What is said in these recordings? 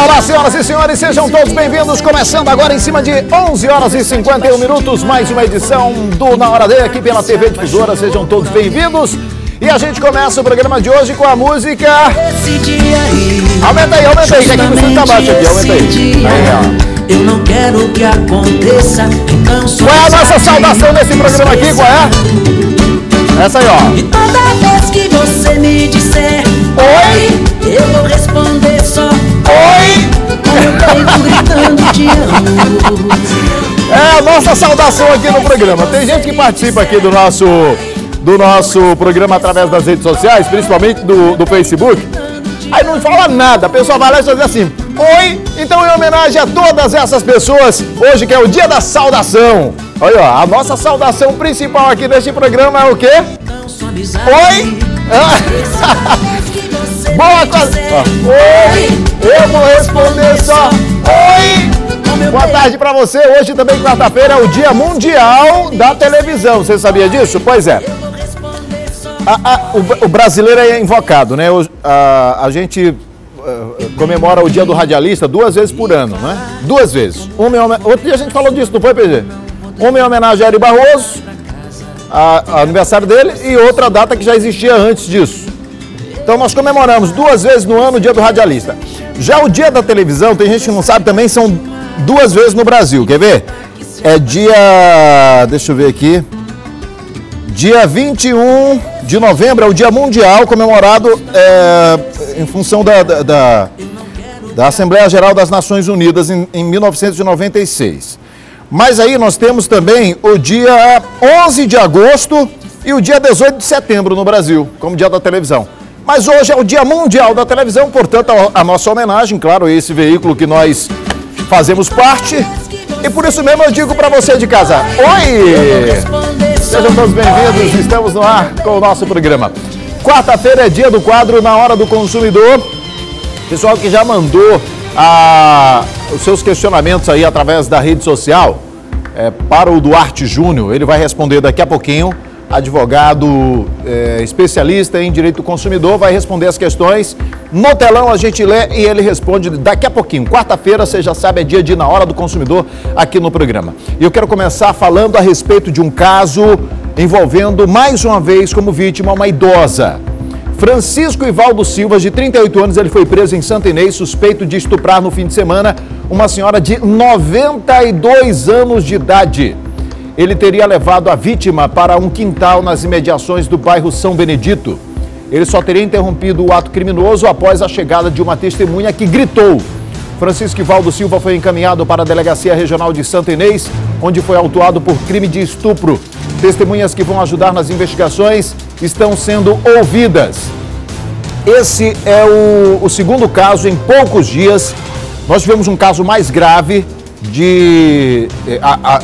Olá, senhoras e senhores, sejam todos bem-vindos. Começando agora em cima de 11 horas e 51 minutos, mais uma edição do Na Hora D aqui pela TV Difusora. Sejam todos bem-vindos. E a gente começa o programa de hoje com a música... Aumenta aí, que aqui no estúdio tá baixo aqui, aumenta aí. Aí, ó. Eu não quero que aconteça, então sou... Qual é a nossa saudação nesse programa aqui, qual é? Essa aí, ó. E toda vez que você me disser Oi, eu vou responder só oi. com meu peito gritando te amo. É a nossa saudação aqui no programa. Tem gente que participa aqui do nosso programa através das redes sociais, principalmente do Facebook. Aí não fala nada, a pessoa vai lá e diz assim: oi, então em homenagem a todas essas pessoas, hoje que é o dia da saudação. Olha, ó, a nossa saudação principal aqui neste programa é o quê? Oi? Boa coisa. Oi, eu vou responder só oi. Boa tarde pra você, hoje também quarta-feira é o Dia Mundial da Televisão, você sabia disso? Pois é. O brasileiro é invocado, né? A gente comemora o Dia do Radialista 2 vezes por ano, né? 2 vezes. Outro dia a gente falou disso, não foi, PG? Uma em homenagem a Ari Barroso, aniversário dele, e outra data que já existia antes disso. Então nós comemoramos 2 vezes no ano o Dia do Radialista. Já o Dia da Televisão, tem gente que não sabe também, são 2 vezes no Brasil, quer ver? É dia... deixa eu ver aqui... Dia 21 de novembro é o Dia Mundial, comemorado em função da Assembleia Geral das Nações Unidas em 1996. Mas aí nós temos também o dia 11 de agosto e o dia 18 de setembro no Brasil, como Dia da Televisão. Mas hoje é o Dia Mundial da Televisão, portanto a nossa homenagem, claro, a esse veículo que nós fazemos parte. E por isso mesmo eu digo para você de casa, oi! Sejam todos bem-vindos, estamos no ar com o nosso programa. Quarta-feira é dia do quadro Na Hora do Consumidor. Pessoal que já mandou os seus questionamentos aí através da rede social para o Duarte Júnior, ele vai responder daqui a pouquinho. Advogado especialista em direito do consumidor, vai responder as questões. No telão a gente lê e ele responde daqui a pouquinho. Quarta-feira, você já sabe, é dia de Na Hora do Consumidor aqui no programa. E eu quero começar falando a respeito de um caso envolvendo, mais uma vez, como vítima, uma idosa. Francisco Ivaldo Silva, de 38 anos, ele foi preso em Santa Inês, suspeito de estuprar no fim de semana uma senhora de 92 anos de idade. Ele teria levado a vítima para um quintal nas imediações do bairro São Benedito. Ele só teria interrompido o ato criminoso após a chegada de uma testemunha que gritou. Francisco Ivaldo Silva foi encaminhado para a Delegacia Regional de Santa Inês, onde foi autuado por crime de estupro. Testemunhas que vão ajudar nas investigações estão sendo ouvidas. Esse é o segundo caso em poucos dias. Nós tivemos um caso mais grave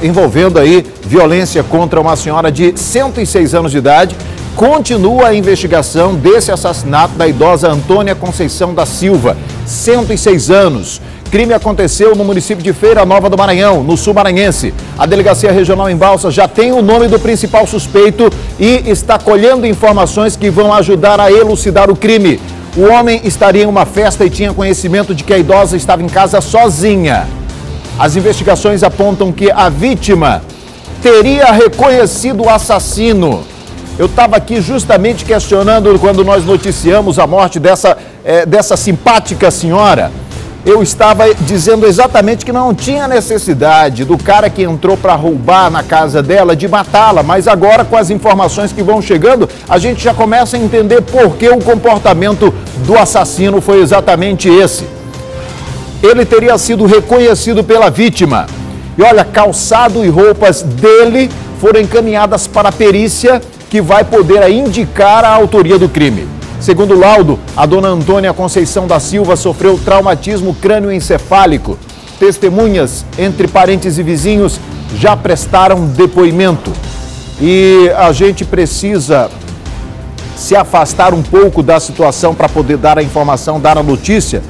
envolvendo aí violência contra uma senhora de 106 anos de idade. Continua a investigação desse assassinato da idosa Antônia Conceição da Silva, 106 anos. Crime aconteceu no município de Feira Nova do Maranhão, no sul maranhense. A Delegacia Regional em Balsas já tem o nome do principal suspeito e está colhendo informações que vão ajudar a elucidar o crime. O homem estaria em uma festa e tinha conhecimento de que a idosa estava em casa sozinha. As investigações apontam que a vítima teria reconhecido o assassino. Eu estava aqui justamente questionando quando nós noticiamos a morte dessa simpática senhora. Eu estava dizendo exatamente que não tinha necessidade do cara que entrou para roubar na casa dela de matá-la, mas agora com as informações que vão chegando, a gente já começa a entender por que o comportamento do assassino foi exatamente esse. Ele teria sido reconhecido pela vítima. E olha, calçado e roupas dele foram encaminhadas para a perícia, que vai poder indicar a autoria do crime. Segundo o laudo, a dona Antônia Conceição da Silva sofreu traumatismo crânioencefálico. Testemunhas, entre parentes e vizinhos, já prestaram depoimento. E a gente precisa se afastar um pouco da situação para poder dar a informação, dar a notícia.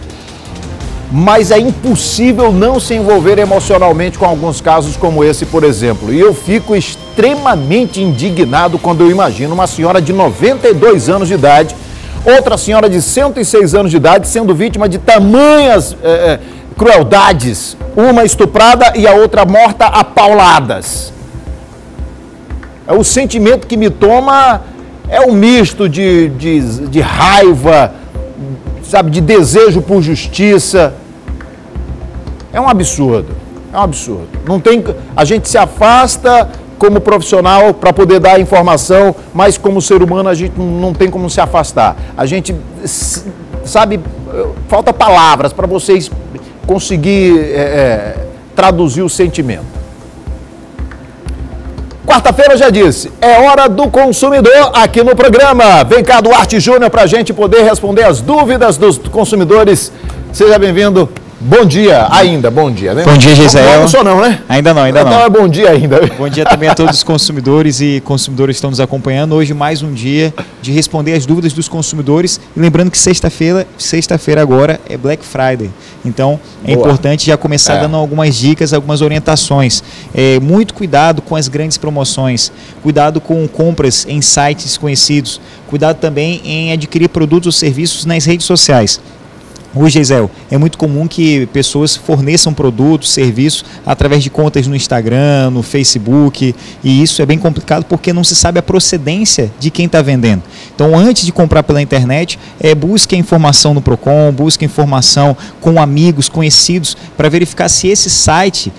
Mas é impossível não se envolver emocionalmente com alguns casos como esse, por exemplo. E eu fico extremamente indignado quando eu imagino uma senhora de 92 anos de idade, Outra senhora de 106 anos de idade sendo vítima de tamanhas crueldades. Uma estuprada e a outra morta a pauladas. O sentimento que me toma é um misto de raiva, sabe, de desejo por justiça. É um absurdo, é um absurdo. Não tem, a gente se afasta como profissional para poder dar informação, mas como ser humano a gente não tem como se afastar. A gente, sabe, falta palavras para vocês conseguir traduzir o sentimento. Quarta-feira, eu já disse, é hora do consumidor aqui no programa. Vem cá, Duarte Júnior, para a gente poder responder as dúvidas dos consumidores. Seja bem-vindo. Bom dia ainda, bom dia, né? Bom dia, Gisele. Não sou não, né? Ainda não. Então é bom dia ainda. Bom dia também a todos os consumidores e consumidores que estão nos acompanhando. Hoje mais um dia de responder as dúvidas dos consumidores. E lembrando que sexta-feira agora é Black Friday. Então é importante já começar dando algumas dicas, algumas orientações. Muito cuidado com as grandes promoções, cuidado com compras em sites conhecidos, cuidado também em adquirir produtos ou serviços nas redes sociais. Hoje, Gisele, é muito comum que pessoas forneçam produtos, serviços através de contas no Instagram, no Facebook, e isso é bem complicado porque não se sabe a procedência de quem está vendendo. Então, antes de comprar pela internet, busque a informação no Procon, busque informação com amigos, conhecidos, para verificar se esse site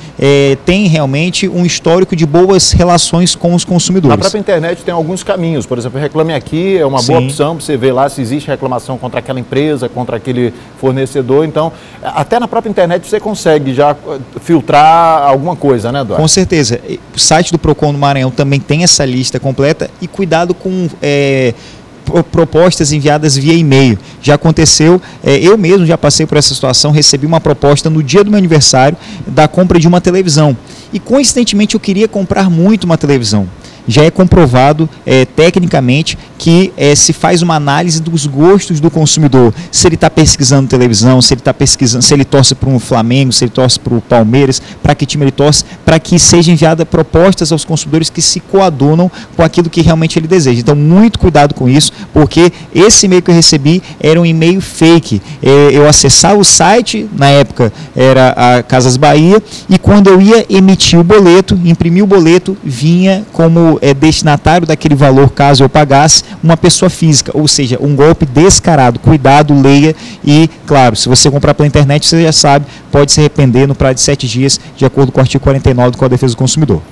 tem realmente um histórico de boas relações com os consumidores. Na própria internet tem alguns caminhos, por exemplo, Reclame Aqui é uma boa opção para você ver lá se existe reclamação contra aquela empresa, contra aquele fornecedor. Então, até na própria internet você consegue já filtrar alguma coisa, né, Eduardo? Com certeza. O site do Procon do Maranhão também tem essa lista completa e cuidado com propostas enviadas via e-mail. Já aconteceu, eu mesmo já passei por essa situação, recebi uma proposta no dia do meu aniversário da compra de uma televisão. E coincidentemente eu queria comprar muito uma televisão. Já é comprovado tecnicamente que se faz uma análise dos gostos do consumidor. Se ele está pesquisando televisão, se ele está pesquisando, se ele torce para o Flamengo, se ele torce para o Palmeiras, para que time ele torce, para que seja enviada propostas aos consumidores que se coadunam com aquilo que realmente ele deseja. Então, muito cuidado com isso, porque esse e-mail que eu recebi era um e-mail fake. Eu acessava o site, na época era a Casas Bahia, e quando eu ia emitir o boleto, imprimir o boleto, vinha como destinatário daquele valor, caso eu pagasse, uma pessoa física, ou seja, um golpe descarado. Cuidado, leia e, claro, se você comprar pela internet, você já sabe, pode se arrepender no prazo de 7 dias, de acordo com o artigo 49 do Código de Defesa do Consumidor.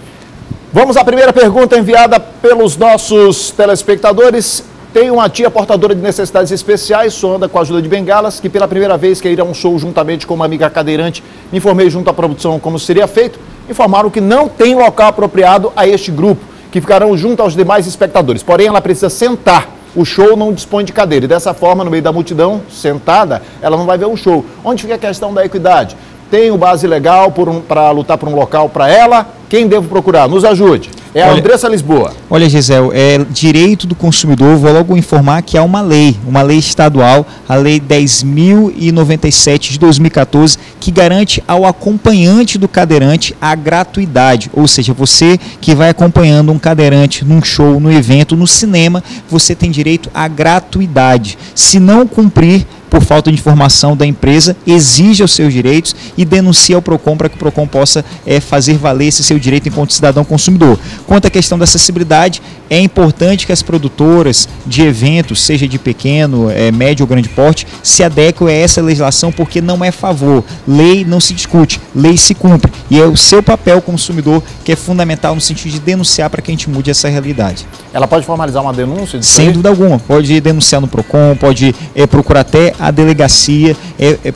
Vamos à primeira pergunta enviada pelos nossos telespectadores. Tem uma tia portadora de necessidades especiais, só anda com a ajuda de bengalas, que pela primeira vez quer ir a um show juntamente com uma amiga cadeirante. Me informei junto à produção como seria feito. Informaram que não tem local apropriado a este grupo, que ficarão junto aos demais espectadores. Porém, ela precisa sentar. O show não dispõe de cadeira. E dessa forma, no meio da multidão, sentada, ela não vai ver o show. Onde fica a questão da equidade? Tem o base legal para lutar por um local para ela? Quem devo procurar? Nos ajude. É a Andressa Lisboa. Olha, Gisele, é direito do consumidor. Vou logo informar que há uma lei estadual, a Lei 10.097 de 2014, que garante ao acompanhante do cadeirante a gratuidade. Ou seja, você que vai acompanhando um cadeirante num show, no evento, no cinema, você tem direito à gratuidade. Se não cumprir, por falta de informação da empresa, exija os seus direitos e denuncia ao Procon para que o Procon possa fazer valer esse seu direito enquanto cidadão consumidor. Quanto à questão da acessibilidade, é importante que as produtoras de eventos, seja de pequeno, médio ou grande porte, se adequem a essa legislação, porque não é favor. Lei não se discute, lei se cumpre. E é o seu papel consumidor que é fundamental no sentido de denunciar para que a gente mude essa realidade. Ela pode formalizar uma denúncia? Sem dúvida alguma. Pode denunciar no Procon, pode procurar até a delegacia,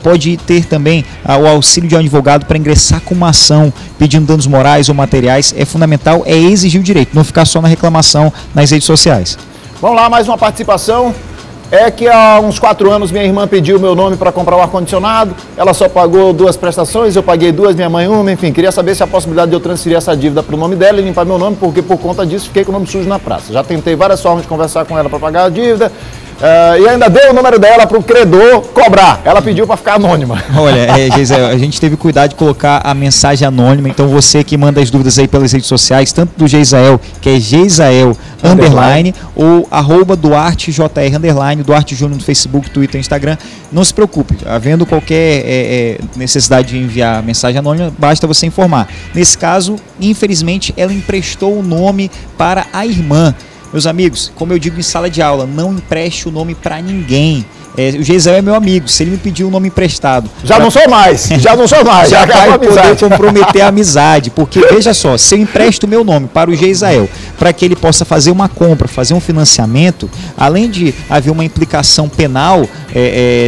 pode ter também o auxílio de um advogado para ingressar com uma ação pedindo danos morais ou materiais. É fundamental, exigir o direito, não ficar só na reclamação nas redes sociais. Vamos lá, mais uma participação. É que há uns 4 anos minha irmã pediu meu nome para comprar o ar-condicionado, ela só pagou 2 prestações, eu paguei 2, minha mãe 1, enfim, queria saber se a possibilidade de eu transferir essa dívida para o nome dela e limpar meu nome, porque por conta disso fiquei com o nome sujo na praça. Já tentei várias formas de conversar com ela para pagar a dívida, E ainda deu o número dela para o credor cobrar. Ela pediu para ficar anônima. Olha, Geisel, a gente teve cuidado de colocar a mensagem anônima, então você que manda as dúvidas aí pelas redes sociais, tanto do Geisael, que é Geisael _ ou @DuarteJR _ Duarte Júnior no Facebook, Twitter, Instagram, não se preocupe, havendo qualquer necessidade de enviar mensagem anônima, basta você informar. Nesse caso, infelizmente, ela emprestou o nome para a irmã. Meus amigos, como eu digo em sala de aula, não empreste o nome para ninguém. O Geisael é meu amigo, se ele me pedir um nome emprestado... Já não sou mais. Já vai poder comprometer a amizade, porque veja só, se eu empresto o meu nome para o Geisael, para que ele possa fazer uma compra, fazer um financiamento, além de haver uma implicação penal,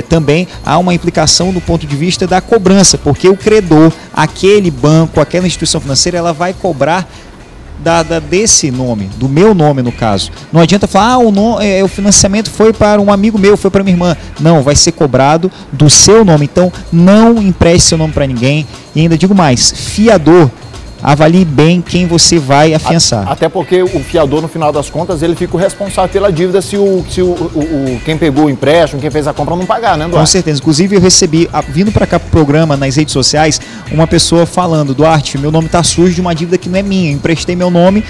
também há uma implicação do ponto de vista da cobrança, porque o credor, aquele banco, aquela instituição financeira, ela vai cobrar desse nome, do meu nome no caso. Não adianta falar, o financiamento foi para um amigo meu, foi para minha irmã. Não, vai ser cobrado do seu nome. Então, não empreste seu nome para ninguém. E ainda digo mais, fiador, avalie bem quem você vai afiançar. Até porque o fiador, no final das contas, ele fica o responsável pela dívida se quem pegou o empréstimo, quem fez a compra não pagar, né, Duarte? Com certeza. Inclusive, eu recebi, vindo para cá pro programa, nas redes sociais, uma pessoa falando, Duarte, meu nome está sujo de uma dívida que não é minha. Eu emprestei meu nome,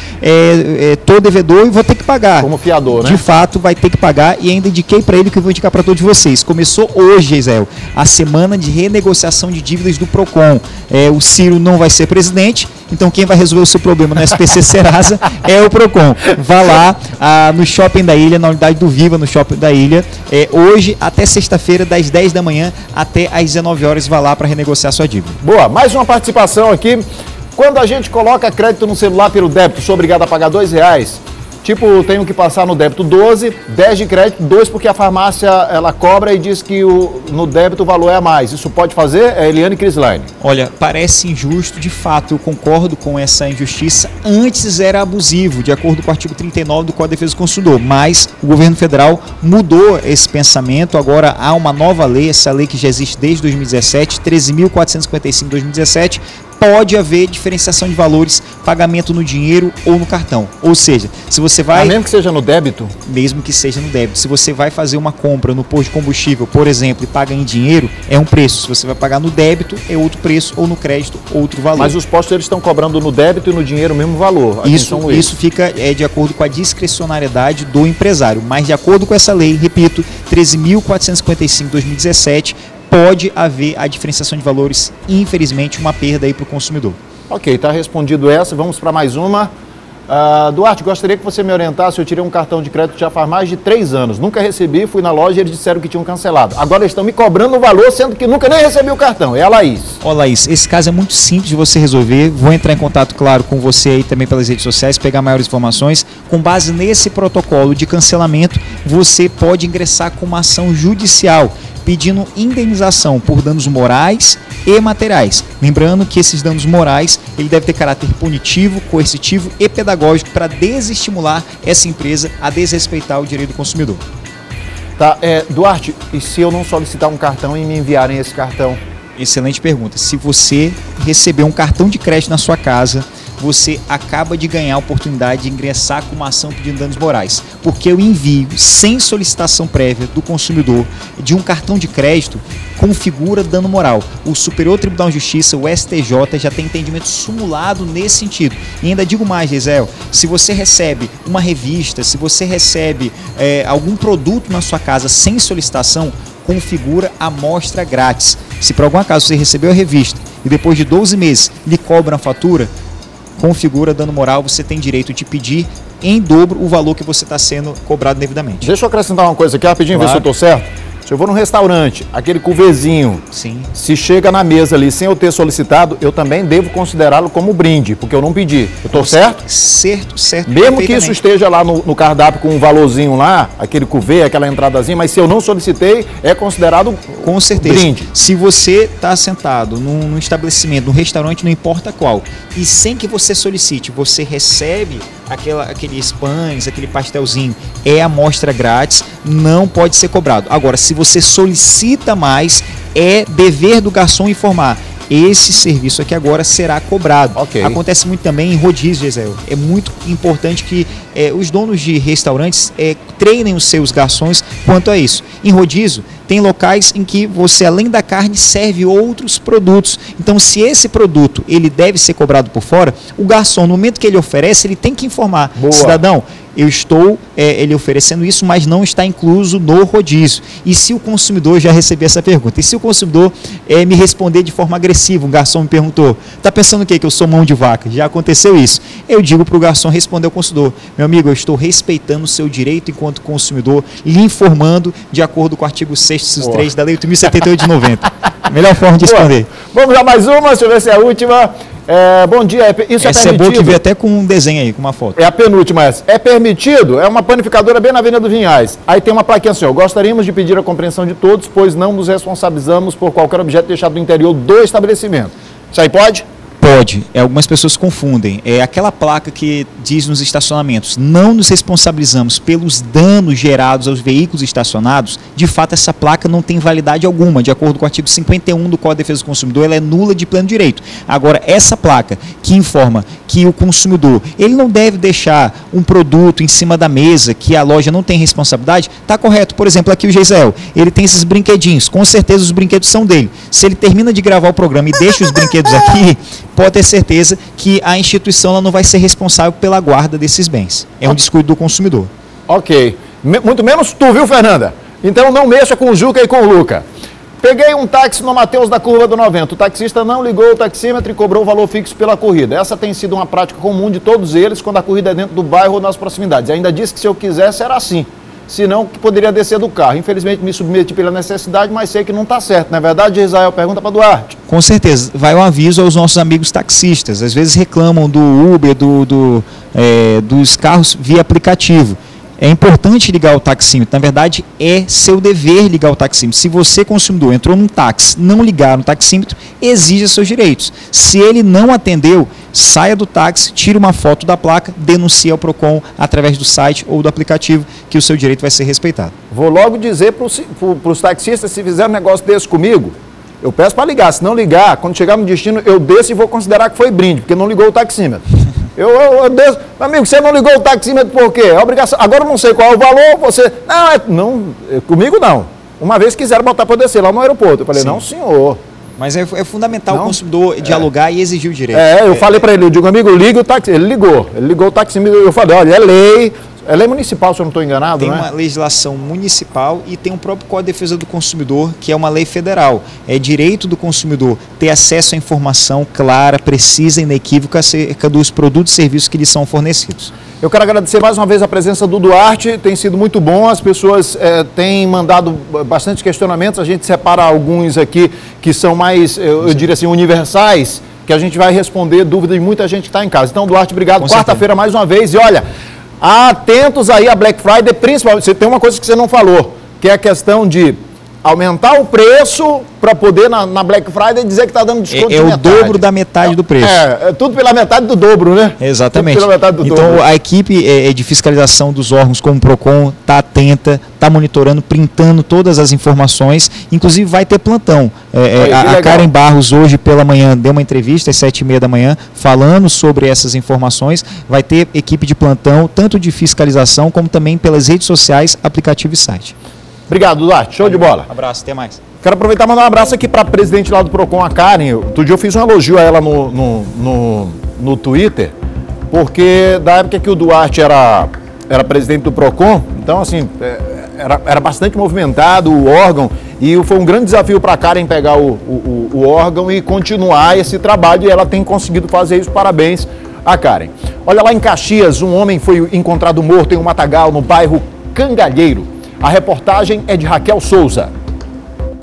tô devedor e vou ter que pagar. Como fiador, né? De fato, vai ter que pagar e ainda indiquei para ele que eu vou indicar para todos vocês. Começou hoje, Geisael, a semana de renegociação de dívidas do PROCON. O Ciro não vai ser presidente, então quem vai resolver o seu problema no SPC Serasa é o PROCON. Vá lá no Shopping da Ilha, na unidade do Viva, no Shopping da Ilha, hoje até sexta-feira, das 10 da manhã até às 19 horas, vá lá para renegociar sua dívida. Boa, mais uma participação aqui. Quando a gente coloca crédito no celular pelo débito, sou obrigado a pagar R$2. Tipo, tenho que passar no débito 12, 10 de crédito, 2 porque a farmácia ela cobra e diz que no débito o valor é a mais. Isso pode fazer? É Eliane Crislaine. Olha, parece injusto, de fato, eu concordo com essa injustiça. Antes era abusivo, de acordo com o artigo 39 do Código de Defesa do Consumidor, mas o governo federal mudou esse pensamento, agora há uma nova lei, essa lei que já existe desde 2017, 13.455 de 2017, pode haver diferenciação de valores, pagamento no dinheiro ou no cartão. Ou seja, se você vai... mesmo que seja no débito? Mesmo que seja no débito. Se você vai fazer uma compra no posto de combustível, por exemplo, e paga em dinheiro, é um preço. Se você vai pagar no débito, é outro preço, ou no crédito, outro valor. Mas os postos eles estão cobrando no débito e no dinheiro o mesmo valor. Isso fica de acordo com a discricionariedade do empresário. Mas de acordo com essa lei, repito, 13.455 de 2017, pode haver a diferenciação de valores, infelizmente, uma perda aí para o consumidor. Ok, está respondido essa. Vamos para mais uma. Duarte, gostaria que você me orientasse. Eu tirei um cartão de crédito já faz mais de 3 anos. Nunca recebi, fui na loja e eles disseram que tinham cancelado. Agora eles estão me cobrando o valor, sendo que nunca nem recebi o cartão. É a Laís. Ó, Laís, esse caso é muito simples de você resolver. Vou entrar em contato, claro, com você aí também pelas redes sociais, pegar maiores informações. Com base nesse protocolo de cancelamento, você pode ingressar com uma ação judicial, pedindo indenização por danos morais e materiais. Lembrando que esses danos morais, ele deve ter caráter punitivo, coercitivo e pedagógico para desestimular essa empresa a desrespeitar o direito do consumidor. Tá, Duarte, e se eu não solicitar um cartão e me enviarem esse cartão? Excelente pergunta. Se você receber um cartão de crédito na sua casa, você acaba de ganhar a oportunidade de ingressar com uma ação pedindo danos morais, porque o envio sem solicitação prévia do consumidor de um cartão de crédito configura dano moral. O Superior Tribunal de Justiça, o STJ, já tem entendimento simulado nesse sentido. E ainda digo mais, Geisael, se você recebe uma revista, se você recebe algum produto na sua casa sem solicitação, configura amostra grátis. Se por algum acaso você recebeu a revista e depois de 12 meses lhe cobra a fatura, configura dano moral, você tem direito de pedir em dobro o valor que você está sendo cobrado devidamente. Deixa eu acrescentar uma coisa aqui rapidinho, claro. Ver se eu estou certo. Se eu vou num restaurante, aquele cuvezinho, sim, se chega na mesa ali sem eu ter solicitado, eu também devo considerá-lo como brinde, porque eu não pedi. Eu estou certo? Certo. Mesmo que isso esteja lá no cardápio com um valorzinho lá, aquele cuvê, aquela entradazinha, mas se eu não solicitei, é considerado com certeza. Brinde. Se você está sentado num estabelecimento, num restaurante, não importa qual, e sem que você solicite, você recebe aqueles pães, aquele pastelzinho, é amostra grátis, não pode ser cobrado. Agora, se você solicita mais, é dever do garçom informar. Esse serviço aqui agora será cobrado. Okay. Acontece muito também em rodízio, Geisael. É muito importante que os donos de restaurantes treinem os seus garçons quanto a isso. Em rodízio, tem locais em que você, além da carne, serve outros produtos. Então, se esse produto ele deve ser cobrado por fora, o garçom, no momento que ele oferece, ele tem que informar: Boa. cidadão, eu estou ele oferecendo isso, mas não está incluso no rodízio. E se o consumidor, já recebi essa pergunta, e se o consumidor me responder de forma agressiva, um garçom me perguntou: está pensando o quê? Que eu sou mão de vaca? Já aconteceu isso. Eu digo para o garçom responder ao consumidor: meu amigo, eu estou respeitando o seu direito enquanto consumidor, lhe informando de acordo com o artigo 6º, inciso 3 da Lei 8.078 de 90. Melhor forma de responder. Vamos lá, mais uma, deixa eu ver se é a última. Bom dia, isso essa é permitido? É boa, que veio até com um desenho aí, com uma foto. É a penúltima essa. É permitido? É uma panificadora bem na Avenida do Vinhais. Aí tem uma plaquinha assim, ó: gostaríamos de pedir a compreensão de todos, pois não nos responsabilizamos por qualquer objeto deixado no interior do estabelecimento. Isso aí pode? Pode. Algumas pessoas confundem. É aquela placa que diz nos estacionamentos: não nos responsabilizamos pelos danos gerados aos veículos estacionados. De fato, essa placa não tem validade alguma. De acordo com o artigo 51 do Código de Defesa do Consumidor, ela é nula de pleno direito. Agora, essa placa que informa que o consumidor ele não deve deixar um produto em cima da mesa, que a loja não tem responsabilidade, está correto. Por exemplo, aqui o Geisel, ele tem esses brinquedinhos. Com certeza os brinquedos são dele. Se ele termina de gravar o programa e deixa os brinquedos aqui, pode ter certeza que a instituição ela não vai ser responsável pela guarda desses bens. É um descuido do consumidor. Ok. Muito menos tu, viu, Fernanda? Então não mexa com o Juca e com o Luca. Peguei um táxi no Mateus da Curva do 90. O taxista não ligou o taxímetro e cobrou o valor fixo pela corrida. Essa tem sido uma prática comum de todos eles quando a corrida é dentro do bairro ou nas proximidades. Ainda disse que se eu quisesse era assim. Senão que poderia descer do carro. Infelizmente me submeti pela necessidade, mas sei que não está certo. Não é verdade, Israel? Pergunta para Duarte. Com certeza. Vai um aviso aos nossos amigos taxistas. Às vezes reclamam do Uber, dos carros via aplicativo. É importante ligar o taxímetro. Na verdade, é seu dever ligar o taxímetro. Se você, consumidor, entrou num táxi, não ligar no taxímetro, exija seus direitos. Se ele não atendeu, saia do táxi, tire uma foto da placa, denuncie ao PROCON através do site ou do aplicativo, que o seu direito vai ser respeitado. Vou logo dizer para os taxistas, se fizer um negócio desse comigo, eu peço para ligar. Se não ligar, quando chegar no destino, eu desço e vou considerar que foi brinde, porque não ligou o taxímetro. Eu desço. Meu amigo, você não ligou o taxímetro por quê? É obrigação. Agora eu não sei qual é o valor, você... Comigo não. Uma vez quiseram botar para eu descer lá no aeroporto. Eu falei: sim, não, senhor. Mas é fundamental o consumidor dialogar e exigir o direito. Eu falei para ele, eu digo: amigo, liga o táxi. Ele ligou o taxímetro. Eu falei: olha, é lei municipal, se eu não estou enganado, tem, né? Tem uma legislação municipal e tem um próprio Código de Defesa do Consumidor, que é uma lei federal. É direito do consumidor ter acesso à informação clara, precisa e inequívoca acerca dos produtos e serviços que lhes são fornecidos. Eu quero agradecer mais uma vez a presença do Duarte, tem sido muito bom, as pessoas têm mandado bastante questionamentos, a gente separa alguns aqui que são mais, eu diria assim, universais, que a gente vai responder dúvidas de muita gente que está em casa. Então, Duarte, obrigado. Quarta-feira mais uma vez, e olha, atentos aí a Black Friday, principalmente, tem uma coisa que você não falou, que é a questão de aumentar o preço para poder na Black Friday dizer que está dando desconto de metade. O dobro da metade do preço. É tudo pela metade do dobro, né? Exatamente. Tudo pela metade do dobro. A equipe de fiscalização dos órgãos como o PROCON está atenta, está monitorando, printando todas as informações, inclusive vai ter plantão. A Karen Barros hoje pela manhã deu uma entrevista às 7h30 da manhã falando sobre essas informações. Vai ter equipe de plantão, tanto de fiscalização como também pelas redes sociais, aplicativo e site. Obrigado, Duarte. Show de bola. Abraço, até mais. Quero aproveitar e mandar um abraço aqui para a presidente lá do PROCON, a Karen. Outro dia eu fiz um elogio a ela no Twitter, porque da época que o Duarte era presidente do PROCON, então assim, era bastante movimentado o órgão e foi um grande desafio para a Karen pegar o órgão e continuar esse trabalho, e ela tem conseguido fazer isso. Parabéns a Karen. Olha, lá em Caxias, um homem foi encontrado morto em um matagal no bairro Cangalheiro. A reportagem é de Raquel Souza.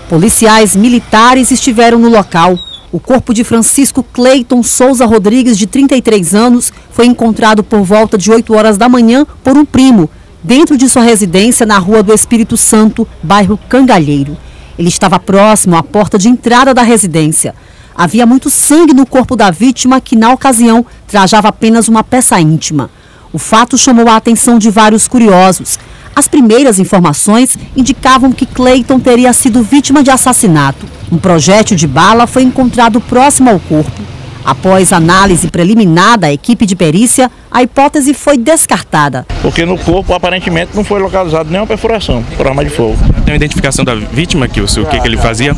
Policiais militares estiveram no local. O corpo de Francisco Cleiton Souza Rodrigues, de 33 anos, foi encontrado por volta de 8 horas da manhã por um primo, dentro de sua residência na Rua do Espírito Santo, bairro Cangalheiro. Ele estava próximo à porta de entrada da residência. Havia muito sangue no corpo da vítima, que na ocasião trajava apenas uma peça íntima. O fato chamou a atenção de vários curiosos. As primeiras informações indicavam que Cleiton teria sido vítima de assassinato. Um projétil de bala foi encontrado próximo ao corpo. Após análise preliminar da equipe de perícia, a hipótese foi descartada. Porque no corpo, aparentemente, não foi localizado nenhuma perfuração por arma de fogo. Tem uma identificação da vítima, que o que ele fazia?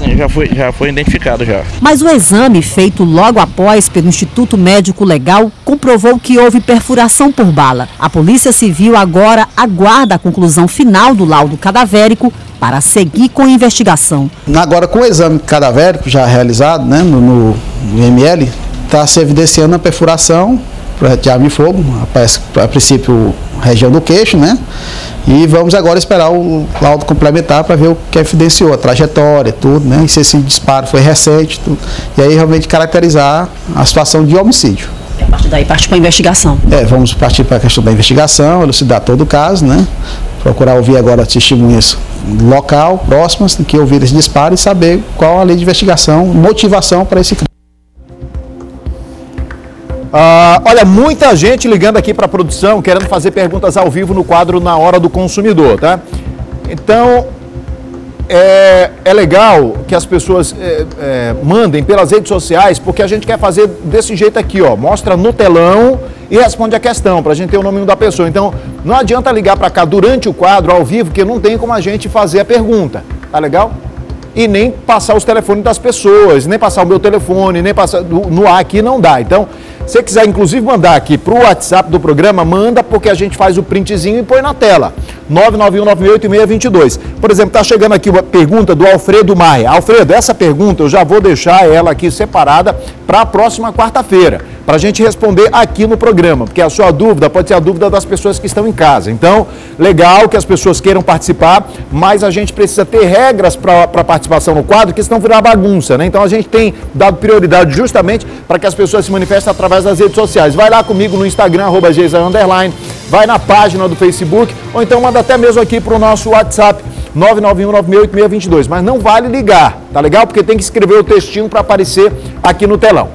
Já foi identificado já. Mas o exame feito logo após pelo Instituto Médico Legal comprovou que houve perfuração por bala. A Polícia Civil agora aguarda a conclusão final do laudo cadavérico para seguir com a investigação. Agora, com o exame cadavérico já realizado, né, no IML, está se evidenciando a perfuração de arma de fogo, a princípio região do queixo, né? E vamos agora esperar o laudo complementar para ver o que evidenciou, a trajetória, tudo, né? E se esse disparo foi recente, tudo. E aí realmente caracterizar a situação de homicídio. A partir daí parte para a investigação. Vamos partir para a questão da investigação, elucidar todo o caso, né? Procurar ouvir agora testemunhas local, próximas, que ouviram esse disparo e saber qual a lei de investigação, motivação para esse crime. Olha, muita gente ligando aqui para a produção, querendo fazer perguntas ao vivo no quadro Na Hora do Consumidor, tá? Então, é legal que as pessoas mandem pelas redes sociais, porque a gente quer fazer desse jeito aqui, ó. Mostra no telão e responde a questão, para a gente ter o nome da pessoa. Então, não adianta ligar para cá durante o quadro, ao vivo, porque não tem como a gente fazer a pergunta, tá legal? E nem passar os telefones das pessoas, nem passar o meu telefone, nem passar no ar aqui, não dá. Então, se você quiser, inclusive, mandar aqui para o WhatsApp do programa, manda, porque a gente faz o printzinho e põe na tela. 991988622. Por exemplo, está chegando aqui uma pergunta do Alfredo Maia. Alfredo, essa pergunta eu já vou deixar ela aqui separada para a próxima quarta-feira, para a gente responder aqui no programa, porque a sua dúvida pode ser a dúvida das pessoas que estão em casa. Então, legal que as pessoas queiram participar, mas a gente precisa ter regras para a participação no quadro, que senão virar bagunça, né? Então, a gente tem dado prioridade justamente para que as pessoas se manifestem através das redes sociais. Vai lá comigo no Instagram, @geisa_, vai na página do Facebook, ou então manda até mesmo aqui para o nosso WhatsApp, 991988622. Mas não vale ligar, tá legal? Porque tem que escrever o textinho para aparecer aqui no telão.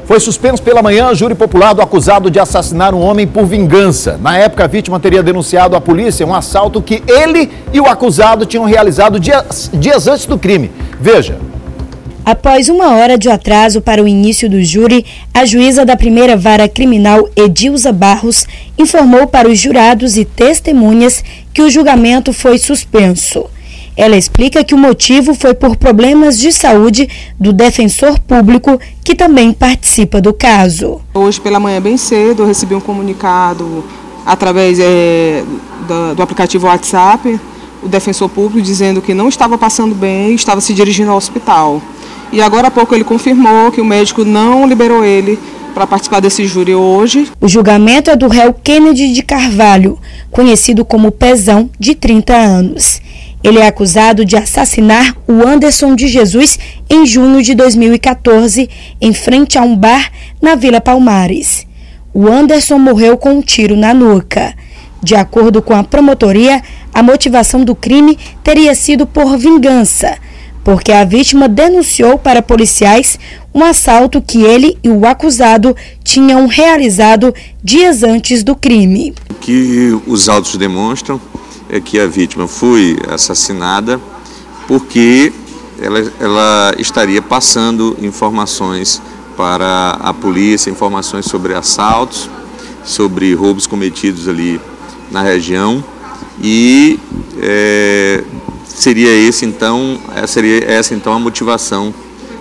Foi suspenso pela manhã júri popular do acusado de assassinar um homem por vingança. Na época, a vítima teria denunciado à polícia um assalto que ele e o acusado tinham realizado dias antes do crime. Veja. Após 1 hora de atraso para o início do júri, a juíza da primeira vara criminal, Edilza Barros, informou para os jurados e testemunhas que o julgamento foi suspenso. Ela explica que o motivo foi por problemas de saúde do defensor público, que também participa do caso. Hoje pela manhã, bem cedo, eu recebi um comunicado através do aplicativo WhatsApp, o defensor público dizendo que não estava passando bem e estava se dirigindo ao hospital. E agora há pouco ele confirmou que o médico não liberou ele para participar desse júri hoje. O julgamento é do réu Kennedy de Carvalho, conhecido como Pezão, de 30 anos. Ele é acusado de assassinar o Anderson de Jesus em junho de 2014, em frente a um bar na Vila Palmares. O Anderson morreu com um tiro na nuca. De acordo com a promotoria, a motivação do crime teria sido por vingança, porque a vítima denunciou para policiais um assalto que ele e o acusado tinham realizado dias antes do crime. O que os autos demonstram é que a vítima foi assassinada porque ela estaria passando informações para a polícia, informações sobre assaltos, sobre roubos cometidos ali na região, e seria essa então a motivação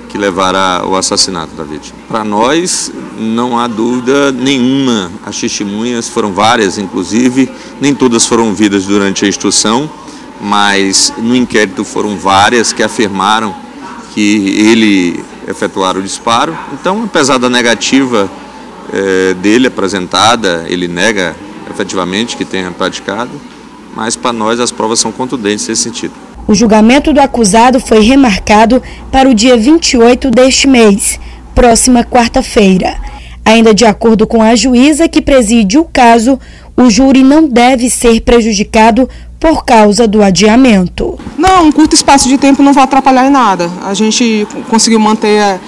que levara ao assassinato da vítima. Para nós não há dúvida nenhuma, as testemunhas foram várias, inclusive, nem todas foram ouvidas durante a instrução, mas no inquérito foram várias que afirmaram que ele efetuara o disparo. Então, apesar da negativa dele apresentada, ele nega efetivamente que tenha praticado, mas para nós as provas são contundentes nesse sentido. O julgamento do acusado foi remarcado para o dia 28 deste mês, próxima quarta-feira. Ainda de acordo com a juíza que preside o caso, o júri não deve ser prejudicado por causa do adiamento. Não, um curto espaço de tempo não vai atrapalhar em nada. A gente conseguiu manter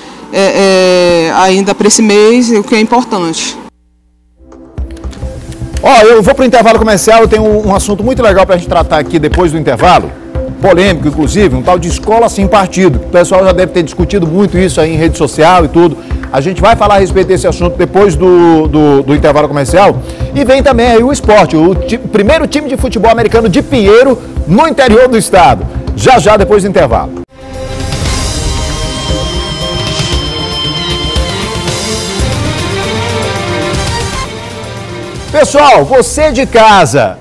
ainda para esse mês, o que é importante. Eu vou para o intervalo comercial, eu tenho um assunto muito legal para a gente tratar aqui depois do intervalo. Polêmico, inclusive, um tal de escola sem partido. O pessoal já deve ter discutido muito isso aí em rede social e tudo. A gente vai falar a respeito desse assunto depois do intervalo comercial. E vem também aí o esporte, o primeiro time de futebol americano de Pinheiro, no interior do estado. Já depois do intervalo. Pessoal, você de casa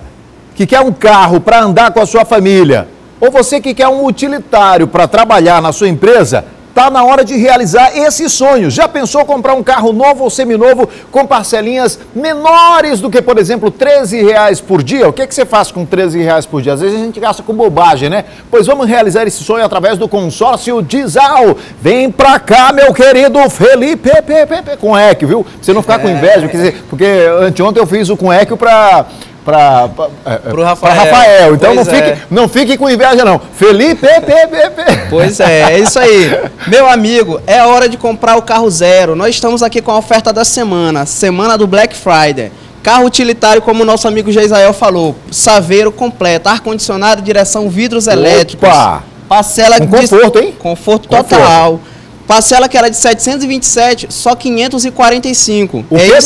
que quer um carro para andar com a sua família, ou você que quer um utilitário para trabalhar na sua empresa, está na hora de realizar esse sonho. Já pensou comprar um carro novo ou seminovo com parcelinhas menores do que, por exemplo, R$13 por dia? O que você faz com R$13 por dia? Às vezes a gente gasta com bobagem, né? Pois vamos realizar esse sonho através do consórcio Dizal. Vem pra cá, meu querido Felipe com Equio, viu? Pra você não ficar com inveja, porque anteontem eu fiz o com Equio pro Rafael. Então não fique com inveja, não. Felipe. Pois é isso aí. Meu amigo, é hora de comprar o carro zero. Nós estamos aqui com a oferta da semana do Black Friday. Carro utilitário, como o nosso amigo Geisael falou, saveiro completo, ar-condicionado, direção, vidros elétricos. Parcela com conforto, hein? Conforto total. Parcela que era de 727, só 545. O quê?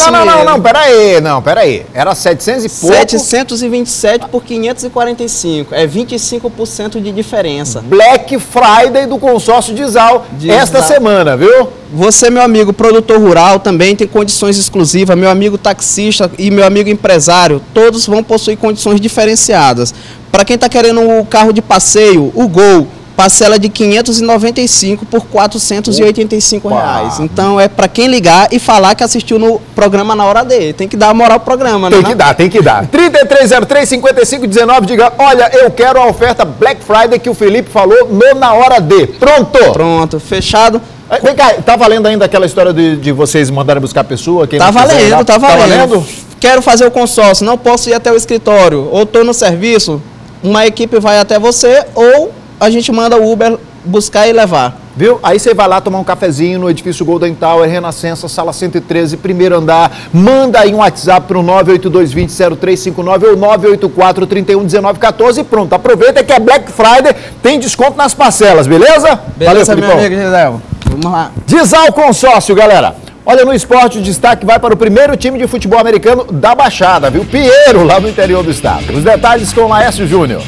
Não, peraí. Era 700 e pouco. 727 por 545. É 25% de diferença. Black Friday do consórcio Dizal esta semana, viu? Você, meu amigo produtor rural, também tem condições exclusivas. Meu amigo taxista e meu amigo empresário, todos vão possuir condições diferenciadas. Para quem está querendo o carro de passeio, o Gol, parcela de 595 por R$485. Então é para quem ligar e falar que assistiu no programa Na Hora D. Tem que dar moral pro programa, né? Tem que dar. 3303-5519, diga, olha, eu quero a oferta Black Friday que o Felipe falou no Na Hora D. Pronto, fechado. Vem cá, tá valendo ainda aquela história de vocês mandarem buscar a pessoa? Tá valendo. Quero fazer o consórcio, não posso ir até o escritório, ou tô no serviço, uma equipe vai até você, ou a gente manda o Uber buscar e levar. Viu? Aí você vai lá tomar um cafezinho no edifício Golden Tower, Renascença, sala 113, primeiro andar. Manda aí um WhatsApp para o 982200359 ou 984311914 e pronto. Aproveita que é Black Friday, tem desconto nas parcelas, beleza? Valeu, meu amigo Gisel. Vamos lá. Dizal Consórcio, galera. Olha, no esporte, o destaque vai para o primeiro time de futebol americano da Baixada, viu? Pinheiro, lá no interior do estado. Os detalhes com o Laércio Júnior.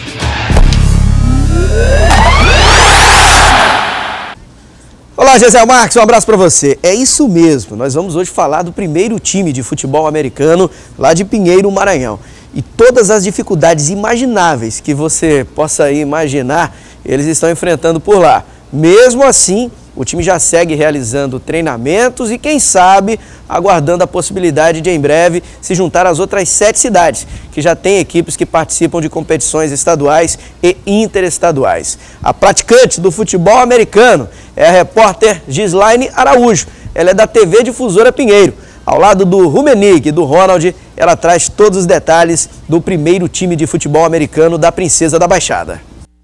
Olá, Gisel Marques, um abraço para você. É isso mesmo, nós vamos hoje falar do primeiro time de futebol americano lá de Pinheiro, Maranhão. E todas as dificuldades imagináveis que você possa imaginar, eles estão enfrentando por lá. Mesmo assim, o time já segue realizando treinamentos e, quem sabe, aguardando a possibilidade de, em breve, se juntar às outras 7 cidades, que já têm equipes que participam de competições estaduais e interestaduais. A praticante do futebol americano é a repórter Gislaine Araújo. Ela é da TV Difusora Pinheiro. Ao lado do Rumenig e do Ronald, ela traz todos os detalhes do primeiro time de futebol americano da Princesa da Baixada.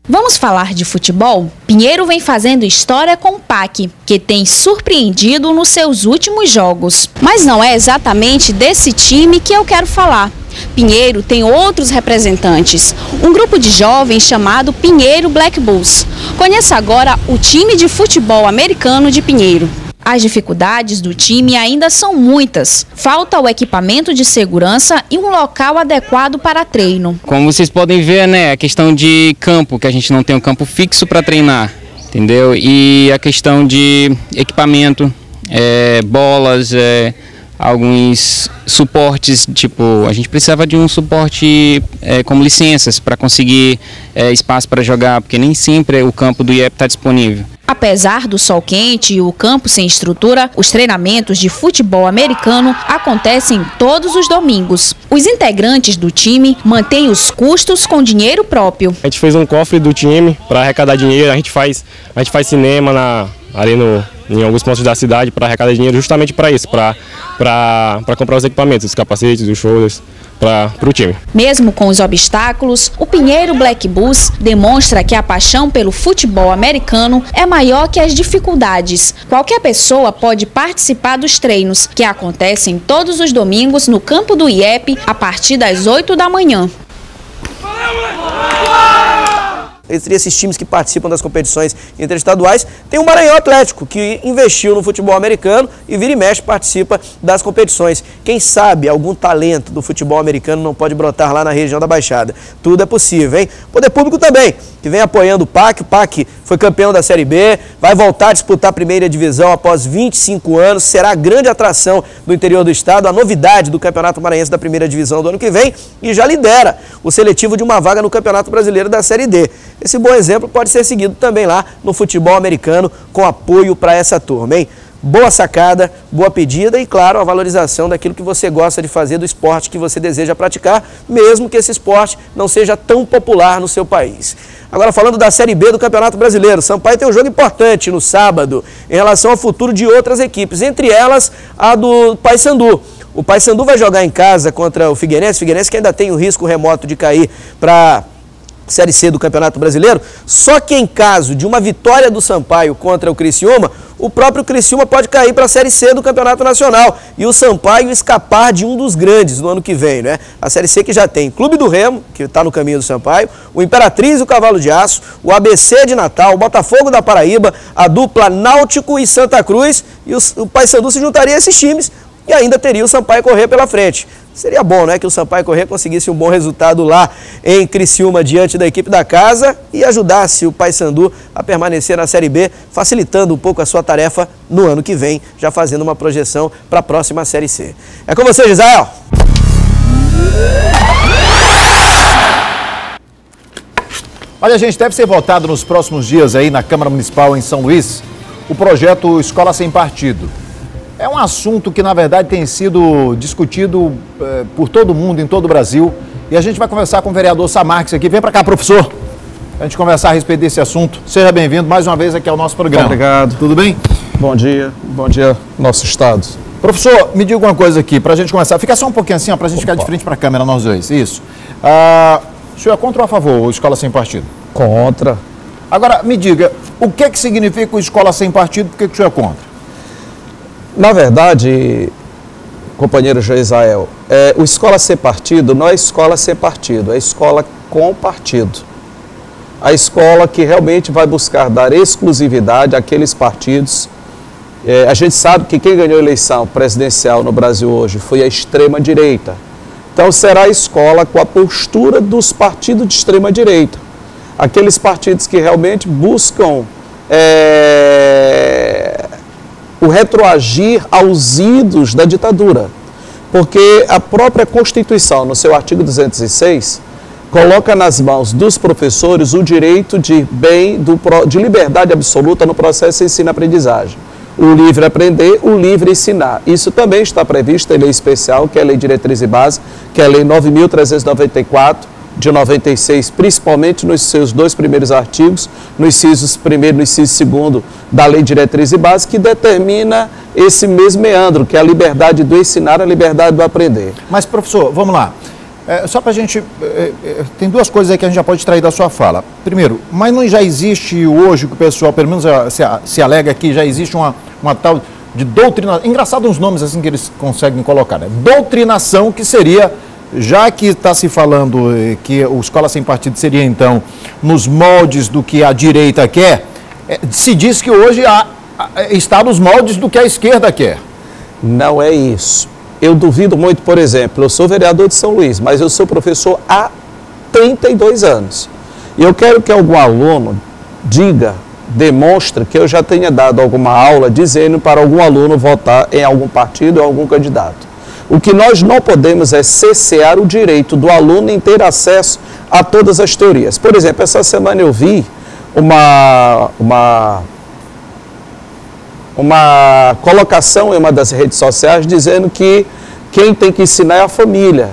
Vamos falar de futebol? Pinheiro vem fazendo história com o PAC, que tem surpreendido nos seus últimos jogos. Mas não é exatamente desse time que eu quero falar. Pinheiro tem outros representantes, um grupo de jovens chamado Pinheiro Black Bulls. Conheça agora o time de futebol americano de Pinheiro. As dificuldades do time ainda são muitas. Falta o equipamento de segurança e um local adequado para treino. Como vocês podem ver, né, a questão de campo, que a gente não tem um campo fixo para treinar, entendeu? E a questão de equipamento, bolas, alguns suportes, tipo, a gente precisava de um suporte como licenças para conseguir espaço para jogar, porque nem sempre o campo do IEP está disponível. Apesar do sol quente e o campo sem estrutura, os treinamentos de futebol americano acontecem todos os domingos. Os integrantes do time mantêm os custos com dinheiro próprio. A gente fez um cofre do time para arrecadar dinheiro, a gente faz cinema em alguns pontos da cidade para arrecadar dinheiro justamente para isso, para comprar os equipamentos, os capacetes, os shoulders, para o time. Mesmo com os obstáculos, o Pinheiro Black Bulls demonstra que a paixão pelo futebol americano é maior que as dificuldades. Qualquer pessoa pode participar dos treinos, que acontecem todos os domingos no campo do IEP, a partir das 8 da manhã. entre esses times que participam das competições interestaduais, tem o Maranhão Atlético, que investiu no futebol americano e vira e mexe participa das competições. Quem sabe algum talento do futebol americano não pode brotar lá na região da Baixada. Tudo é possível, hein? Poder Público também, que vem apoiando o PAC. O PAC foi campeão da Série B, vai voltar a disputar a primeira divisão após 25 anos, será a grande atração do interior do estado, a novidade do Campeonato Maranhense da primeira divisão do ano que vem, e já lidera o seletivo de uma vaga no Campeonato Brasileiro da Série D. Esse bom exemplo pode ser seguido também lá no futebol americano, com apoio para essa turma, hein? Boa sacada, boa pedida e, claro, a valorização daquilo que você gosta de fazer, do esporte que você deseja praticar, mesmo que esse esporte não seja tão popular no seu país. Agora, falando da Série B do Campeonato Brasileiro, Sampaio tem um jogo importante no sábado em relação ao futuro de outras equipes, entre elas a do Paysandu. O Paysandu vai jogar em casa contra o Figueirense que ainda tem o risco remoto de cair para Série C do Campeonato Brasileiro, só que em caso de uma vitória do Sampaio contra o Criciúma, o próprio Criciúma pode cair para a Série C do Campeonato Nacional e o Sampaio escapar de um dos grandes no ano que vem, né? A Série C que já tem Clube do Remo, que está no caminho do Sampaio, o Imperatriz e o Cavalo de Aço, o ABC de Natal, o Botafogo da Paraíba, a dupla Náutico e Santa Cruz, e o Paysandu se juntaria a esses times e ainda teria o Sampaio Corrêa pela frente. Seria bom, né, que o Sampaio Corrêa conseguisse um bom resultado lá em Criciúma diante da equipe da casa e ajudasse o Paysandu a permanecer na Série B, facilitando um pouco a sua tarefa no ano que vem, já fazendo uma projeção para a próxima Série C. É com você, Gisael. Olha, gente, deve ser votado nos próximos dias aí na Câmara Municipal em São Luís o projeto Escola Sem Partido. É um assunto que, na verdade, tem sido discutido por todo mundo, em todo o Brasil. E a gente vai conversar com o vereador Samarques aqui. Vem para cá, professor, a gente conversar a respeito desse assunto. Seja bem-vindo mais uma vez aqui ao nosso programa. Obrigado. Tudo bem? Bom dia nosso estado. Professor, me diga uma coisa aqui, para a gente começar. Fica só um pouquinho assim, para a gente ficar de frente para a câmera, nós dois. Isso. O senhor é contra ou a favor o Escola Sem Partido? Contra. Agora, me diga, o que significa o Escola Sem Partido e por que o senhor é contra? Na verdade, companheiro Joisael, o Escola Sem Partido não é escola sem partido, é escola com partido. A escola que realmente vai buscar dar exclusividade àqueles partidos. A gente sabe que quem ganhou a eleição presidencial no Brasil hoje foi a extrema-direita. Então será a escola com a postura dos partidos de extrema-direita. Aqueles partidos que realmente buscam o retroagir aos idos da ditadura. Porque a própria Constituição, no seu artigo 206, coloca nas mãos dos professores o direito de liberdade absoluta no processo de ensino-aprendizagem. O livre aprender, o livre ensinar. Isso também está previsto em lei especial, que é a Lei de Diretriz e Base, que é a Lei 9.394, de 96, principalmente nos seus dois primeiros artigos, no inciso 1º e no inciso 2º da Lei de Diretriz e Base, que determina esse mesmo meandro, que é a liberdade do ensinar, a liberdade do aprender. Mas, professor, vamos lá. Só para a gente... tem duas coisas aí que a gente já pode extrair da sua fala. Primeiro, mas não já existe hoje, que o pessoal, pelo menos se alega aqui, já existe uma tal de doutrinação. Engraçado uns nomes assim que eles conseguem colocar, né? Doutrinação, que seria... Já que está se falando que o Escola Sem Partido seria, então, nos moldes do que a direita quer, se diz que hoje está nos moldes do que a esquerda quer. Não é isso. Eu duvido muito, por exemplo, eu sou vereador de São Luís, mas eu sou professor há 32 anos. E eu quero que algum aluno demonstre que eu já tenha dado alguma aula dizendo para algum aluno votar em algum partido ou algum candidato. O que nós não podemos é cercear o direito do aluno em ter acesso a todas as teorias. Por exemplo, essa semana eu vi uma colocação em uma das redes sociais dizendo que quem tem que ensinar é a família.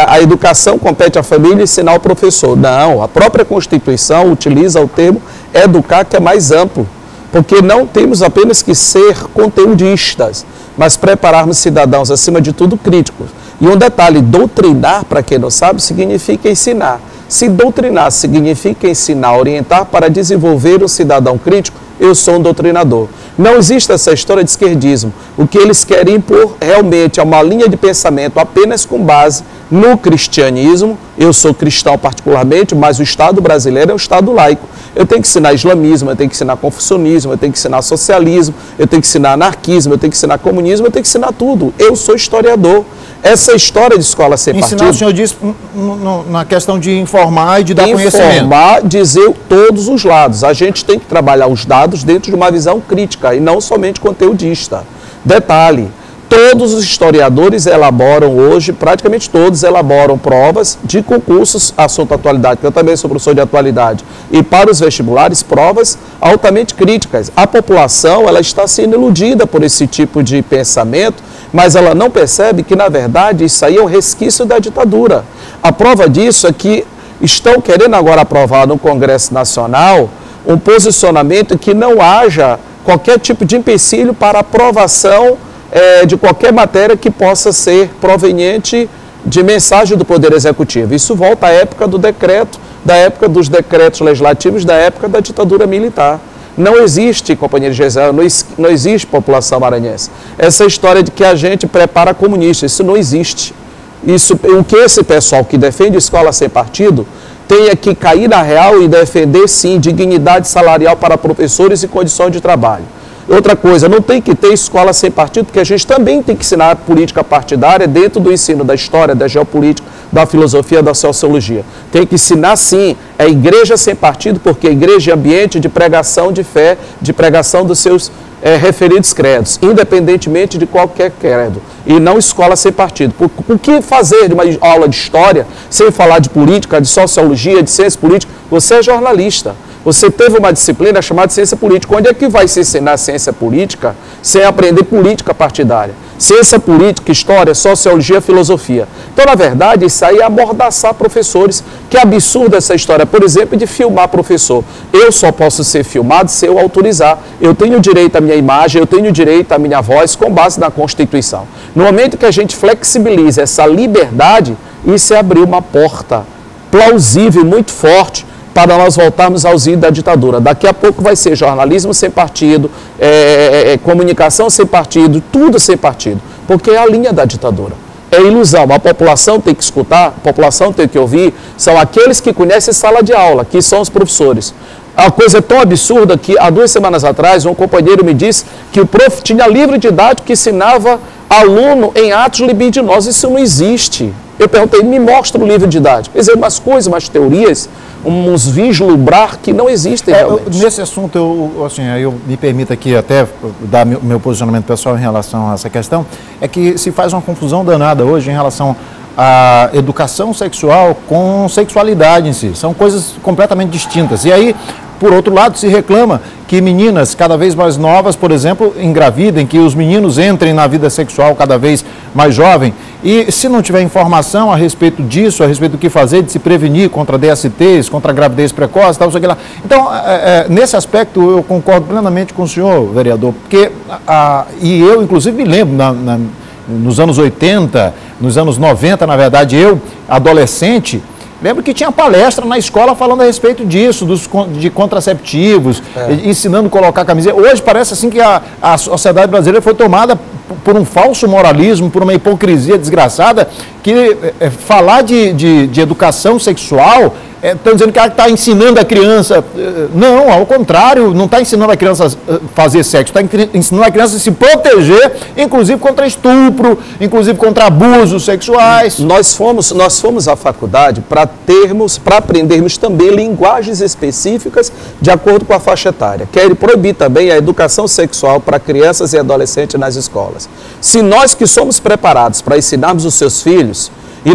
A educação compete à família e ensinar ao professor. Não, a própria Constituição utiliza o termo educar, que é mais amplo. Porque não temos apenas que ser conteudistas, mas prepararmos cidadãos, acima de tudo, críticos. E um detalhe, doutrinar, para quem não sabe, significa ensinar. Se doutrinar significa ensinar, orientar para desenvolver um cidadão crítico, eu sou um doutrinador. Não existe essa história de esquerdismo. O que eles querem impor realmente é uma linha de pensamento apenas com base no cristianismo. Eu sou cristão particularmente, mas o Estado brasileiro é um Estado laico. Eu tenho que ensinar islamismo, eu tenho que ensinar confucionismo, eu tenho que ensinar socialismo, eu tenho que ensinar anarquismo, eu tenho que ensinar comunismo, eu tenho que ensinar tudo. Eu sou historiador. Essa história de escola sem partido... Ensinar, o senhor disse, na questão de informar e de dar conhecimento. Informar, dizer todos os lados. A gente tem que trabalhar os dados dentro de uma visão crítica e não somente conteudista. Detalhe, todos os historiadores elaboram hoje, praticamente todos elaboram provas de concursos, assunto atualidade, que eu também sou professor de atualidade, e para os vestibulares, provas altamente críticas. A população, ela está sendo iludida por esse tipo de pensamento, mas ela não percebe que, na verdade, isso aí é um resquício da ditadura. A prova disso é que estão querendo agora aprovar no Congresso Nacional um posicionamento que não haja qualquer tipo de empecilho para aprovação de qualquer matéria que possa ser proveniente de mensagem do Poder Executivo. Isso volta à época do decreto, da época dos decretos legislativos, da época da ditadura militar. Não existe, companheiro Gisele, não existe população maranhense. Essa história de que a gente prepara comunista, isso não existe. Isso, o que esse pessoal que defende escola sem partido tenha que cair na real e defender, sim, dignidade salarial para professores e condições de trabalho. Outra coisa, não tem que ter escola sem partido, porque a gente também tem que ensinar política partidária dentro do ensino da história, da geopolítica, da filosofia, da sociologia. Tem que ensinar, sim, a igreja sem partido, porque a igreja é ambiente de pregação de fé, de pregação dos seus referidos credos, independentemente de qualquer credo, e não escola sem partido. Por que fazer de uma aula de história sem falar de política, de sociologia, de ciência política? Você é jornalista. Você teve uma disciplina chamada ciência política. Onde é que vai se ensinar ciência política sem aprender política partidária? Ciência política, história, sociologia, filosofia. Então, na verdade, isso aí é amordaçar professores. Que absurda essa história, por exemplo, de filmar professor. Eu só posso ser filmado se eu autorizar. Eu tenho direito à minha imagem, eu tenho direito à minha voz com base na Constituição. No momento que a gente flexibiliza essa liberdade, isso é abrir uma porta plausível, muito forte, para nós voltarmos aos idos da ditadura. Daqui a pouco vai ser jornalismo sem partido, comunicação sem partido, tudo sem partido, porque é a linha da ditadura. É ilusão, a população tem que escutar, a população tem que ouvir, são aqueles que conhecem sala de aula, que são os professores. A coisa é tão absurda que há 2 semanas atrás um companheiro me disse que o prof tinha livro didático que ensinava aluno em atos libidinosos. Isso não existe. Eu perguntei, me mostra o livro didático. Quer dizer, umas coisas, umas teorias, uns vislumbrar que não existem realmente. Nesse assunto, eu me permito aqui até dar meu posicionamento pessoal em relação a essa questão, é que se faz uma confusão danada hoje em relação à educação sexual com sexualidade em si. São coisas completamente distintas. E aí, por outro lado, se reclama que meninas cada vez mais novas, por exemplo, engravidem, que os meninos entrem na vida sexual cada vez mais jovem. E se não tiver informação a respeito disso, a respeito do que fazer, de se prevenir contra DSTs, contra gravidez precoce, tal, sei lá. Então, nesse aspecto, eu concordo plenamente com o senhor, vereador, porque, e eu, inclusive, me lembro, nos anos 80, nos anos 90, na verdade, eu, adolescente, lembro que tinha palestra na escola falando a respeito disso, de contraceptivos, ensinando a colocar camiseta. Hoje parece assim que a sociedade brasileira foi tomada por um falso moralismo, por uma hipocrisia desgraçada, que falar de educação sexual, estão dizendo que está ensinando a criança. Não, ao contrário, não está ensinando a criança a fazer sexo, está ensinando a criança a se proteger, inclusive contra estupro, inclusive contra abusos sexuais. Nós fomos à faculdade para aprendermos também linguagens específicas de acordo com a faixa etária. Quer proibir também a educação sexual para crianças e adolescentes nas escolas. Se nós que somos preparados para ensinarmos os seus filhos, e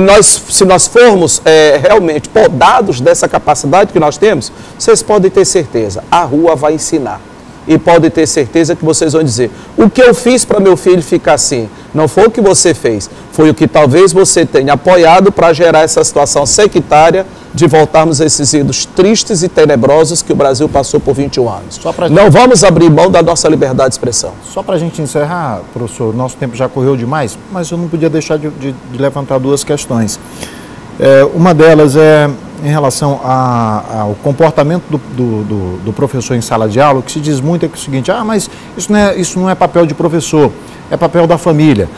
se nós formos realmente podados dessa capacidade que nós temos, vocês podem ter certeza, a rua vai ensinar. E podem ter certeza que vocês vão dizer, o que eu fiz para meu filho ficar assim? Não foi o que você fez, foi o que talvez você tenha apoiado para gerar essa situação sectária de voltarmos a esses idos tristes e tenebrosos que o Brasil passou por 21 anos. Não vamos abrir mão da nossa liberdade de expressão. Só para a gente encerrar, professor, nosso tempo já correu demais, mas eu não podia deixar de levantar 2 questões. Uma delas é em relação ao comportamento do professor em sala de aula, o que se diz muito é que é o seguinte, mas isso não é papel de professor, é papel da família.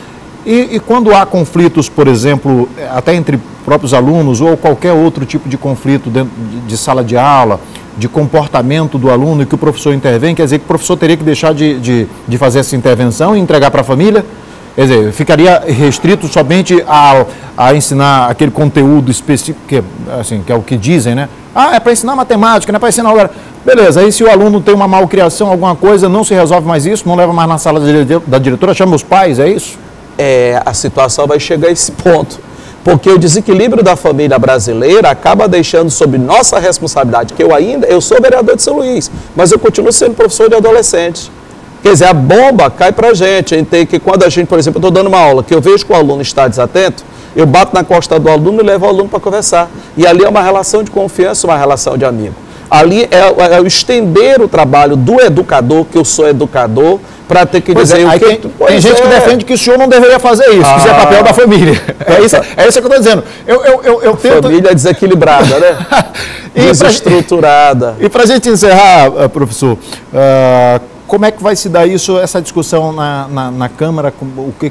E quando há conflitos, por exemplo, até entre próprios alunos ou qualquer outro tipo de conflito dentro de sala de aula, de comportamento do aluno e que o professor intervém, quer dizer que o professor teria que deixar de fazer essa intervenção e entregar para a família? Quer dizer, ficaria restrito somente a ensinar aquele conteúdo específico, que é o que dizem, né? Ah, é para ensinar matemática, não é para ensinar... Beleza, aí se o aluno tem uma malcriação, alguma coisa, não se resolve mais isso, não leva mais na sala da diretora, chama os pais, é isso? A situação vai chegar a esse ponto. Porque o desequilíbrio da família brasileira acaba deixando sob nossa responsabilidade, que eu sou vereador de São Luís, mas eu continuo sendo professor de adolescentes. Quer dizer, a bomba cai pra gente. A gente tem que, quando a gente, por exemplo, eu estou dando uma aula, que eu vejo que o aluno está desatento, eu bato na costa do aluno e levo o aluno para conversar. E ali é uma relação de confiança, uma relação de amigo. Ali é o estender o trabalho do educador, que eu sou educador, para ter que dizer... Tem gente que defende que o senhor não deveria fazer isso, que isso é papel da família. É isso que eu estou dizendo. Eu tento... Família desequilibrada, né? Desestruturada. E para a gente encerrar, professor, como é que vai se dar isso, essa discussão na Câmara?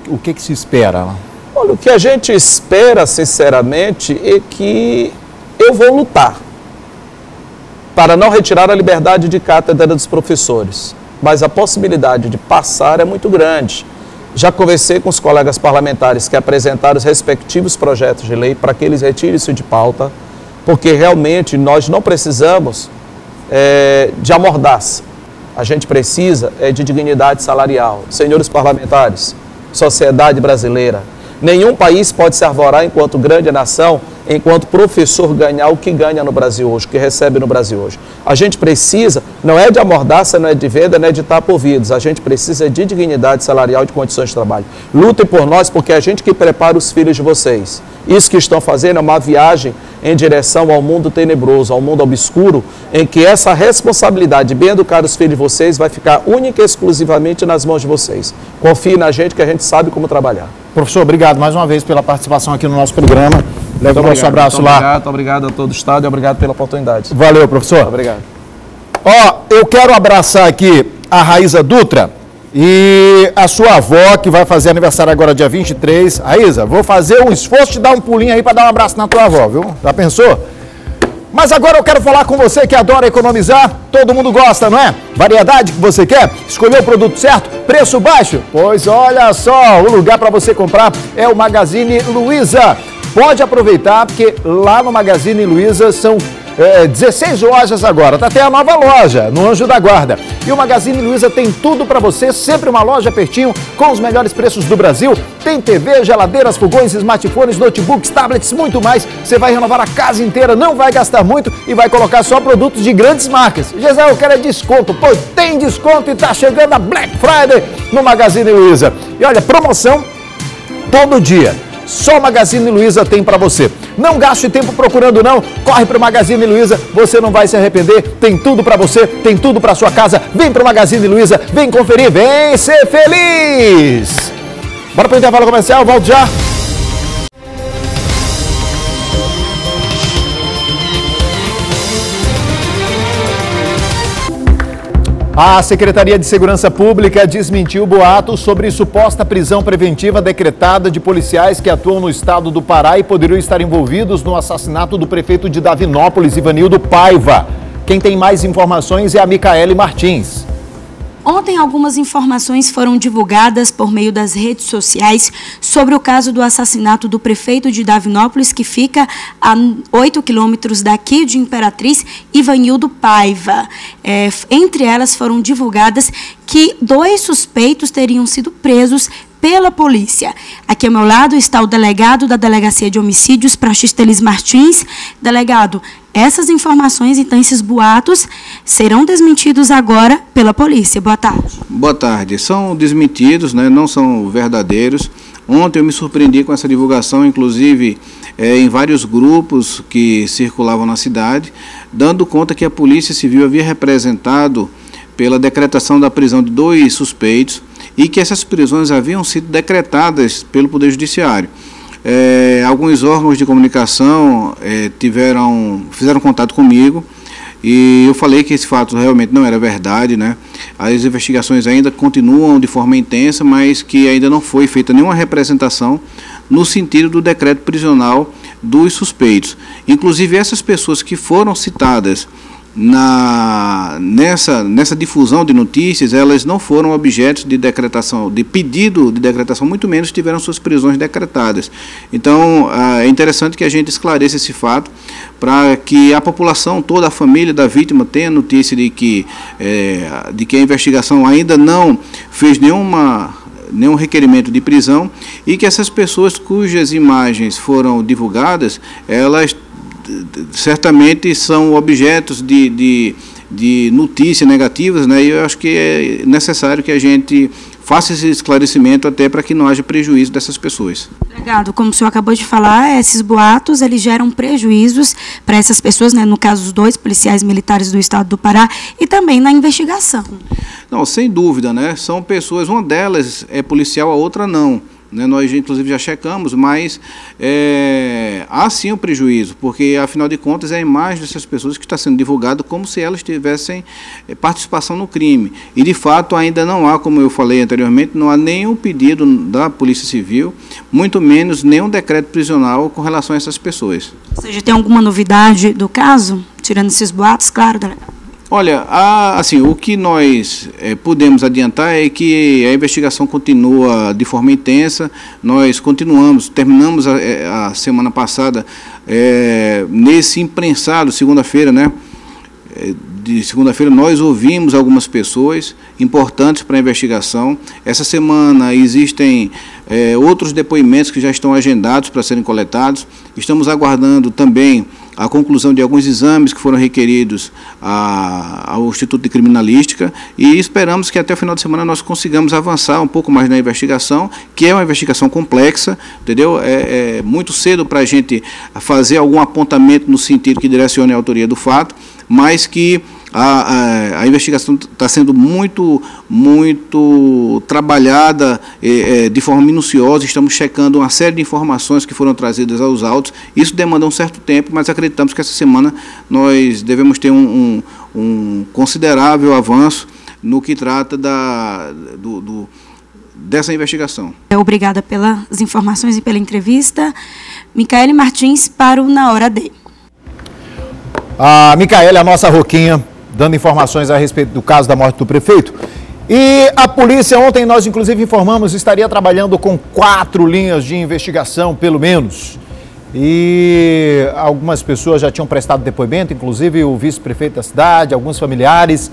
O que se espera? Olha, o que a gente espera, sinceramente, é que eu vou lutar para não retirar a liberdade de cátedra dos professores. Mas a possibilidade de passar é muito grande. Já conversei com os colegas parlamentares que apresentaram os respectivos projetos de lei para que eles retirem isso de pauta, porque realmente nós não precisamos de amordaça. A gente precisa de dignidade salarial. Senhores parlamentares, sociedade brasileira, nenhum país pode se arvorar enquanto grande nação, enquanto professor ganhar o que ganha no Brasil hoje, o que recebe no Brasil hoje. A gente precisa, não é de amordaça, não é de venda, não é de tapa ouvidos. A gente precisa de dignidade salarial, de condições de trabalho. Lutem por nós, porque é a gente que prepara os filhos de vocês. Isso que estão fazendo é uma viagem em direção ao mundo tenebroso, ao mundo obscuro, em que essa responsabilidade de bem educar os filhos de vocês vai ficar única e exclusivamente nas mãos de vocês. Confie na gente, que a gente sabe como trabalhar. Professor, obrigado mais uma vez pela participação aqui no nosso programa. Leva o nosso abraço lá. Muito obrigado a todo o Estado e obrigado pela oportunidade. Valeu, professor. Obrigado. Eu quero abraçar aqui a Raíza Dutra e a sua avó, que vai fazer aniversário agora dia 23. Raíza, vou fazer um esforço de dar um pulinho aí para dar um abraço na tua avó, viu? Já pensou? Mas agora eu quero falar com você que adora economizar. Todo mundo gosta, não é? Variedade que você quer? Escolheu o produto certo? Preço baixo? Pois olha só, o lugar para você comprar é o Magazine Luiza. Pode aproveitar, porque lá no Magazine Luiza são 16 lojas agora, tá até a nova loja, no Anjo da Guarda. E o Magazine Luiza tem tudo para você, sempre uma loja pertinho, com os melhores preços do Brasil. Tem TV, geladeiras, fogões, smartphones, notebooks, tablets, muito mais. Você vai renovar a casa inteira, não vai gastar muito e vai colocar só produtos de grandes marcas. Gisele, eu quero desconto. Pois tem desconto e tá chegando a Black Friday no Magazine Luiza. E olha, promoção todo dia. Só o Magazine Luiza tem para você. Não gaste tempo procurando não, corre para o Magazine Luiza, você não vai se arrepender, tem tudo para você, tem tudo para sua casa. Vem para o Magazine Luiza, vem conferir, vem ser feliz. Bora para o intervalo comercial, volto já. A Secretaria de Segurança Pública desmentiu boatos sobre suposta prisão preventiva decretada de policiais que atuam no estado do Pará e poderiam estar envolvidos no assassinato do prefeito de Davinópolis, Ivanildo Paiva. Quem tem mais informações é a Micaele Martins. Ontem, algumas informações foram divulgadas por meio das redes sociais sobre o caso do assassinato do prefeito de Davinópolis, que fica a 8 quilômetros daqui de Imperatriz, Ivanildo Paiva. Entre elas foram divulgadas que 2 suspeitos teriam sido presos pela polícia. Aqui ao meu lado está o delegado da Delegacia de Homicídios, Praxiteles Martins. Delegado, essas informações, então, esses boatos, serão desmentidos agora pela polícia. Boa tarde. Boa tarde. São desmentidos, né? Não são verdadeiros. Ontem eu me surpreendi com essa divulgação, inclusive em vários grupos que circulavam na cidade, dando conta que a Polícia Civil havia representado pela decretação da prisão de 2 suspeitos e que essas prisões haviam sido decretadas pelo Poder Judiciário. Alguns órgãos de comunicação fizeram contato comigo e eu falei que esse fato realmente não era verdade, né? As investigações ainda continuam de forma intensa, mas que ainda não foi feita nenhuma representação no sentido do decreto prisional dos suspeitos. Inclusive, essas pessoas que foram citadas nessa difusão de notícias, elas não foram objetos de decretação, de pedido de decretação, muito menos tiveram suas prisões decretadas. Então, é interessante que a gente esclareça esse fato, para que a população, toda a família da vítima tenha notícia de que a investigação ainda não fez nenhum requerimento de prisão, e que essas pessoas cujas imagens foram divulgadas, elas certamente são objetos de notícias negativas, né? E eu acho que é necessário que a gente faça esse esclarecimento até para que não haja prejuízo dessas pessoas. Delegado, como o senhor acabou de falar, esses boatos eles geram prejuízos para essas pessoas, né? No caso, os 2 policiais militares do estado do Pará, e também na investigação. Não, sem dúvida, né? São pessoas, uma delas é policial, a outra não. Nós, inclusive, já checamos, mas há sim um prejuízo, porque, afinal de contas, é a imagem dessas pessoas que está sendo divulgada como se elas tivessem participação no crime. E, de fato, ainda não há, como eu falei anteriormente, não há nenhum pedido da Polícia Civil, muito menos nenhum decreto prisional com relação a essas pessoas. Ou seja, tem alguma novidade do caso? Tirando esses boatos, claro, delegado. Olha, assim, o que nós podemos adiantar é que a investigação continua de forma intensa. Nós terminamos a semana passada nesse imprensado, segunda-feira, né? De segunda-feira nós ouvimos algumas pessoas importantes para a investigação. Essa semana existem outros depoimentos que já estão agendados para serem coletados. Estamos aguardando também a conclusão de alguns exames que foram requeridos ao Instituto de Criminalística, e esperamos que até o final de semana nós consigamos avançar um pouco mais na investigação, que é uma investigação complexa, entendeu? É muito cedo para a gente fazer algum apontamento no sentido que direcione a autoria do fato, mas que a investigação está sendo muito trabalhada de forma minuciosa. Estamos checando uma série de informações que foram trazidas aos autos. Isso demanda um certo tempo, mas acreditamos que essa semana nós devemos ter um considerável avanço no que trata dessa investigação. Obrigada pelas informações e pela entrevista. Micaele Martins para o Na Hora D. A Micaele, a nossa roquinha, dando informações a respeito do caso da morte do prefeito. E a polícia, ontem nós inclusive informamos, estaria trabalhando com 4 linhas de investigação, pelo menos. E algumas pessoas já tinham prestado depoimento, inclusive o vice-prefeito da cidade, alguns familiares.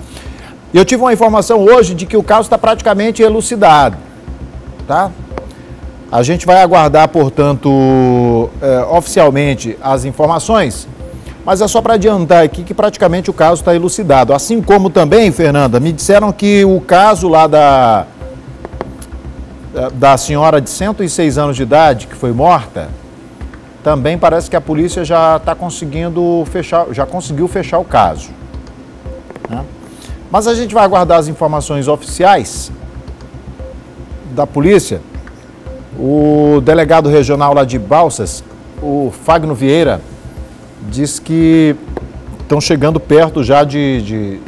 E eu tive uma informação hoje de que o caso está praticamente elucidado, tá? A gente vai aguardar, portanto, oficialmente as informações. Mas é só para adiantar aqui que praticamente o caso está elucidado. Assim como também, Fernanda, me disseram que o caso lá da senhora de 106 anos de idade, que foi morta, também parece que a polícia já está conseguindo fechar, já conseguiu fechar o caso, né? Mas a gente vai aguardar as informações oficiais da polícia. O delegado regional lá de Balsas, o Fagno Vieira, diz que estão chegando perto já de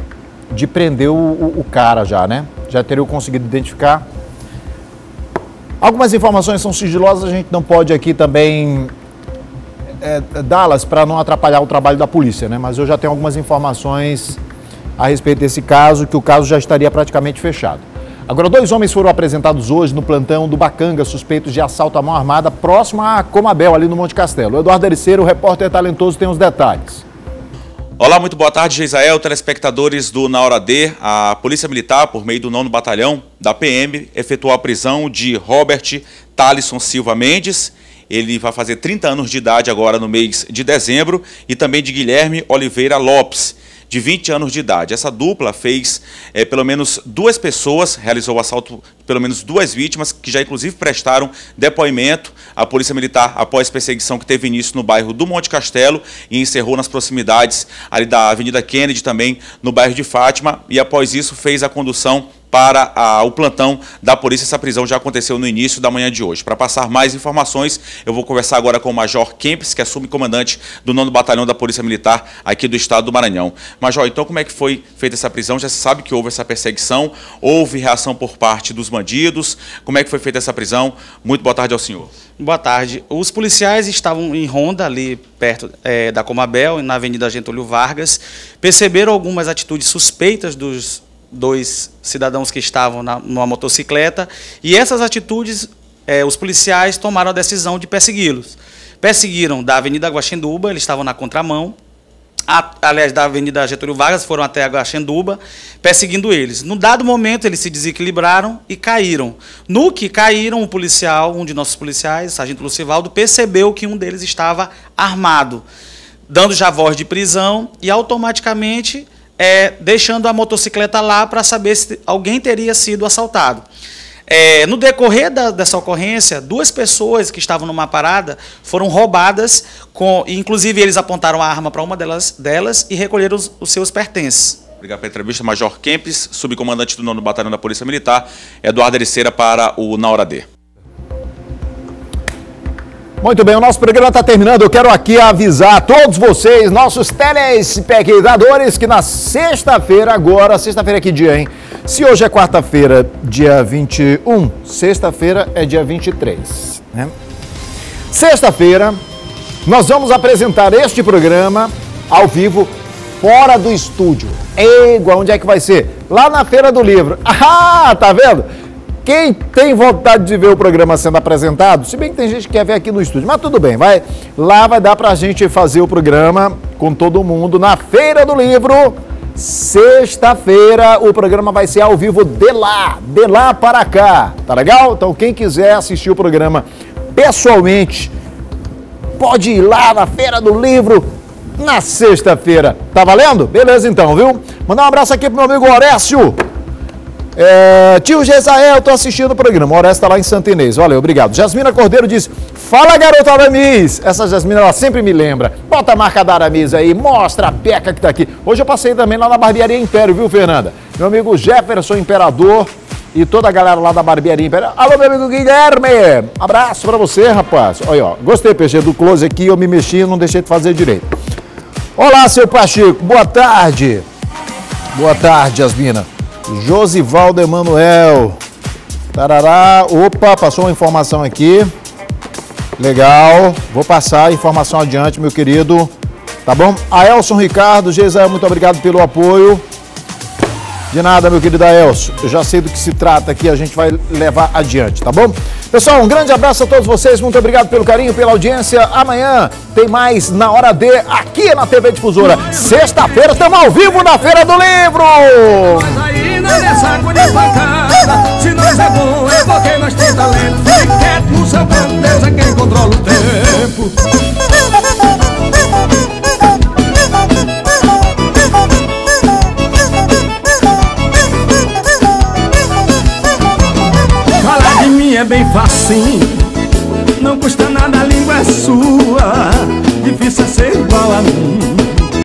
prender o cara já, né? Já teriam conseguido identificar. Algumas informações são sigilosas, a gente não pode aqui também dá-las para não atrapalhar o trabalho da polícia, né? Mas eu já tenho algumas informações a respeito desse caso, que o caso já estaria praticamente fechado. Agora, 2 homens foram apresentados hoje no plantão do Bacanga, suspeitos de assalto à mão armada, próximo a Comabel, ali no Monte Castelo. O Eduardo Ericeiro, o repórter talentoso, tem os detalhes. Olá, muito boa tarde, Geisael, telespectadores do Na Hora D. A Polícia Militar, por meio do 9º Batalhão da PM, efetuou a prisão de Robert Thalisson Silva Mendes. Ele vai fazer 30 anos de idade agora no mês de dezembro, e também de Guilherme Oliveira Lopes, de 20 anos de idade. Essa dupla fez pelo menos 2 pessoas, realizou o assalto, pelo menos 2 vítimas, que já inclusive prestaram depoimento à Polícia Militar após perseguição que teve início no bairro do Monte Castelo e encerrou nas proximidades ali da Avenida Kennedy, também no bairro de Fátima, e após isso fez a condução para o plantão da polícia. Essa prisão já aconteceu no início da manhã de hoje. Para passar mais informações, eu vou conversar agora com o Major Kempis, que é subcomandante do 9º Batalhão da Polícia Militar aqui do estado do Maranhão. Major, então como é que foi feita essa prisão? Já se sabe que houve essa perseguição, houve reação por parte dos bandidos. Como é que foi feita essa prisão? Muito boa tarde ao senhor. Boa tarde. Os policiais estavam em ronda ali perto da Comabel, na Avenida Getúlio Vargas, perceberam algumas atitudes suspeitas dos 2 cidadãos que estavam numa motocicleta, e essas atitudes, os policiais tomaram a decisão de persegui-los. Perseguiram da Avenida Guaxenduba, eles estavam na contramão, aliás, da Avenida Getúlio Vargas, foram até a Guaxenduba, perseguindo eles. No dado momento, eles se desequilibraram e caíram. No que caíram, um de nossos policiais, o sargento Lucivaldo, percebeu que um deles estava armado, dando já voz de prisão e automaticamente deixando a motocicleta lá para saber se alguém teria sido assaltado. No decorrer dessa ocorrência, 2 pessoas que estavam numa parada foram roubadas, inclusive eles apontaram a arma para uma delas e recolheram os seus pertences. Obrigado pela entrevista, Major Kempis, subcomandante do 9º Batalhão da Polícia Militar, Eduardo Ericeira para o Na Hora D. Muito bem, o nosso programa está terminando. Eu quero aqui avisar a todos vocês, nossos telespectadores, que na sexta-feira agora, sexta-feira é que dia, hein? Se hoje é quarta-feira, dia 21, sexta-feira é dia 23, né? Sexta-feira, nós vamos apresentar este programa ao vivo fora do estúdio. Igual, onde é que vai ser? Lá na Feira do Livro. Ah, tá vendo? Quem tem vontade de ver o programa sendo apresentado, se bem que tem gente que quer ver aqui no estúdio, mas tudo bem, lá vai dar pra gente fazer o programa com todo mundo na Feira do Livro. Sexta-feira o programa vai ser ao vivo de lá para cá, tá legal? Então quem quiser assistir o programa pessoalmente, pode ir lá na Feira do Livro na sexta-feira, tá valendo? Beleza então, viu? Mandar um abraço aqui pro meu amigo Horécio. Tio Gesael, tô assistindo o programa. O Horácio tá lá em Santa Inês. Valeu, obrigado. Jasmina Cordeiro diz: fala, garota Aramis. Essa Jasmina, ela sempre me lembra. Bota a marca da Aramis aí, mostra a peca que tá aqui. Hoje eu passei também lá na Barbearia Império, viu, Fernanda? Meu amigo Jefferson Imperador e toda a galera lá da Barbearia Império. Alô, meu amigo Guilherme. Abraço pra você, rapaz. Olha, ó, gostei, PG, do close aqui. Eu me mexi e não deixei de fazer direito. Olá, seu Pachico. Boa tarde. Boa tarde, Jasmina. Josivaldo Emanuel. Tarará. Opa, passou uma informação aqui. Legal. Vou passar a informação adiante, meu querido. Tá bom? Aelson Ricardo, Geisa, muito obrigado pelo apoio. De nada, meu querido Aelson. Eu já sei do que se trata aqui, a gente vai levar adiante, tá bom? Pessoal, um grande abraço a todos vocês. Muito obrigado pelo carinho, pela audiência. Amanhã tem mais Na Hora D aqui na TV Difusora. Sexta-feira estamos ao vivo na Feira do Livro. Se nós é bom, é porque nós temos talento. Fique quieto no seu canto, Deus é quem controla o tempo. Falar de mim é bem facinho, não custa nada, a língua é sua. Difícil é ser igual a mim.